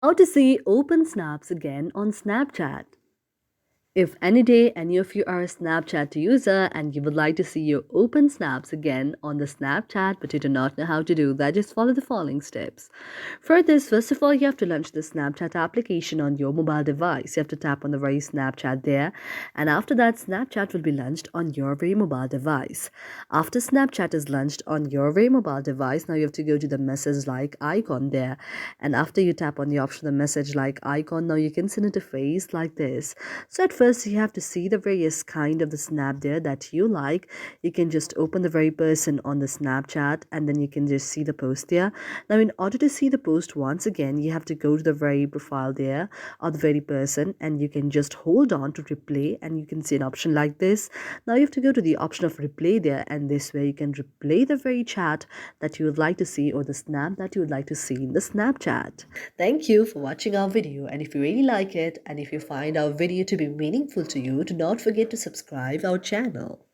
How to see open snaps again on Snapchat. If any day any of you are a Snapchat user and you would like to see your open snaps again on the Snapchat but you do not know how to do that, just follow the following steps. For this, first of all, you have to launch the Snapchat application on your mobile device. You have to tap on the very Snapchat there, and after that, Snapchat will be launched on your very mobile device. After Snapchat is launched on your very mobile device, now you have to go to the message like icon there, and after you tap on the option the message like icon, now you can send it a face like this. So at first you have to see the various kind of the snap there that you like. You can just open the very person on the Snapchat and then you can just see the post there. Now in order to see the post once again, you have to go to the very profile there of the very person and you can just hold on to replay and you can see an option like this. Now you have to go to the option of replay there, and this way you can replay the very chat that you would like to see or the snap that you would like to see in the Snapchat. Thank you for watching our video, and if you really like it and if you find our video to be meaningful to you, do not forget to subscribe our channel.